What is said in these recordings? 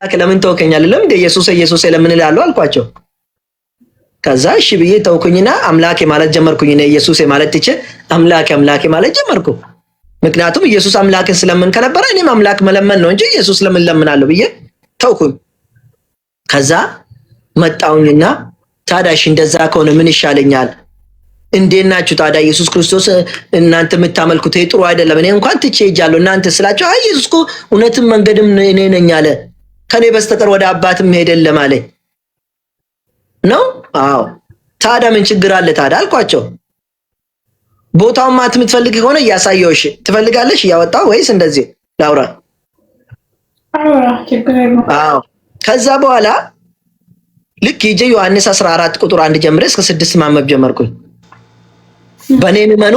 ለምን ተወከኛል ለምን እንደ ኢየሱስ ለምን እላለሁ አልኳቸው። ከዛ እሺ ብዬ ተውኩኝና አምላኬ ማለት ጀመርኩኝ። እኔ ኢየሱስ ማለት ትቼ አምላኬ ማለት ጀመርኩ። ምክንያቱም ኢየሱስ አምላክን ስለምን ከነበረ እኔም አምላክ መለመን ነው እንጂ ኢየሱስ ለምን ለምናለሁ ብዬ ተውኩኝ። ከዛ መጣውኝና ታዳሽ እንደዛ ከሆነ ምን ይሻለኛል? እንዴት ናችሁ ታዲያ? ኢየሱስ ክርስቶስ እናንተ የምታመልኩት ጥሩ አይደለም፣ እኔ እንኳን ትቼ ሄጃለሁ እናንተ ስላቸው፣ አይ ኢየሱስ እኮ እውነትም መንገድም እኔ ነኝ አለ፣ ከኔ በስተቀር ወደ አባትም ሄድ የለም አለ ነው። አዎ ታዲያ ምን ችግር አለ ታዲያ አልኳቸው። ቦታውን ማት የምትፈልግ ከሆነ እያሳየውሽ ትፈልጋለሽ እያወጣው ወይስ እንደዚህ ላውራ? አዎ ከዛ በኋላ ልክ ይጀ ዮሐንስ 14 ቁጥር 1 ጀምሬ እስከ 6 ማንበብ ጀመርኩኝ። በእኔ እመኑ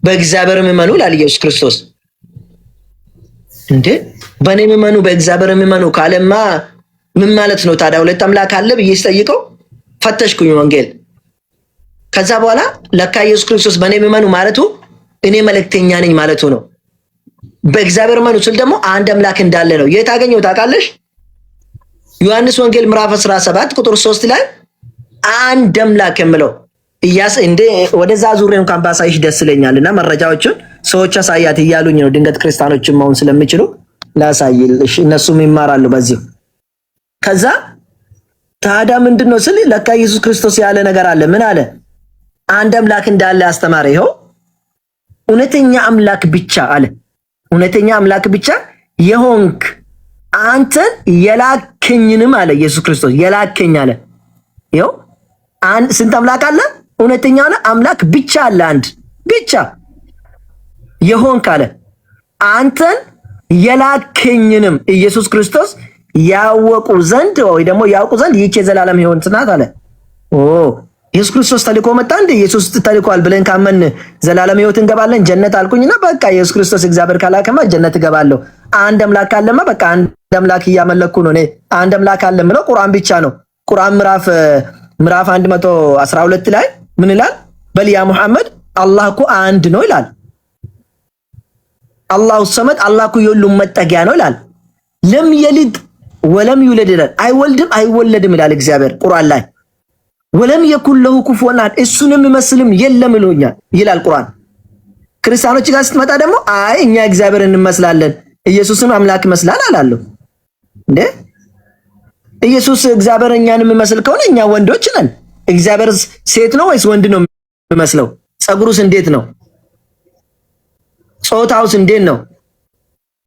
በእግዚአብሔር እመኑ ይላል ኢየሱስ ክርስቶስ። እንዴ በእኔ እመኑ በእግዚአብሔር እመኑ ካለማ ምን ማለት ነው ታዲያ? ሁለት አምላክ አለ ብዬ ስጠይቀው ፈተሽኩኝ ወንጌል። ከዛ በኋላ ለካ ኢየሱስ ክርስቶስ በእኔ እመኑ ማለቱ እኔ መልእክተኛ ነኝ ማለቱ ነው። በእግዚአብሔር እመኑ ስል ደግሞ አንድ አምላክ እንዳለ ነው። የት አገኘው ታውቃለሽ? ዮሐንስ ወንጌል ምዕራፍ 17 ቁጥር 3 ላይ አንድ አምላክ የምለው እንደ ወደዛ ዙሪያ እንኳን ባሳይሽ ደስ ይለኛልና መረጃዎችን ሰዎች አሳያት እያሉኝ ነው። ድንገት ክርስቲያኖችን መሆን ስለሚችሉ ላሳይልሽ፣ እነሱም ይማራሉ በዚህ። ከዛ ታዲያ ምንድነው ስል ለካ ኢየሱስ ክርስቶስ ያለ ነገር አለ። ምን አለ? አንድ አምላክ እንዳለ አስተማረ። ይኸው እውነተኛ አምላክ ብቻ አለ። እውነተኛ አምላክ ብቻ የሆንክ አንተን የላከኝንም አለ ኢየሱስ ክርስቶስ የላከኝ አለ። ይኸው ስንት አምላክ አለ? እውነተኛ አምላክ ብቻ አለ፣ አንድ ብቻ የሆንክ አለ። አንተን የላከኝንም ኢየሱስ ክርስቶስ ያወቁ ዘንድ ወይ ደግሞ ያውቁ ዘንድ ይህች የዘላለም ሕይወት ናት አለ። ኢየሱስ ክርስቶስ ተልኮ መጣ እንደ ኢየሱስ ተልኳል ብለን ካመን ዘላለም ሕይወት እንገባለን ጀነት አልኩኝና በቃ ኢየሱስ ክርስቶስ እግዚአብሔር ካላከማ ጀነት እገባለሁ። አንድ አምላክ አለማ በቃ አንድ አምላክ እያመለኩ ነው። እኔ አንድ አምላክ አለ ምለው ቁርአን ብቻ ነው። ቁርአን ምዕራፍ 112 ላይ ምን ይላል? በል ያ ሙሐመድ አላህ እኮ አንድ ነው ይላል። አላሁ ሰመድ አላህ እኮ የሁሉም መጠጊያ ነው ይላል። ለም የሊድ ወለም ይውለድ ይላል። አይወልድም አይወለድም ይላል እግዚአብሔር ቁርአን ላይ። ወለም የኩን ለሁ ኩፉወን አሐድ እሱንም የሚመስልም የለም ይላል ቁርአን። ክርስቲያኖች ጋር ስትመጣ ደግሞ አይ እኛ እግዚአብሔር እንመስላለን ኢየሱስም አምላክ ይመስላል አላለሁ እንዴ? ኢየሱስ እግዚአብሔር እኛን የሚመስል ከሆነ እኛ ወንዶች ነን። እግዚአብሔር ሴት ነው ወይስ ወንድ ነው የሚመስለው? ጸጉሩስ እንዴት ነው? ጾታውስ እንዴት ነው?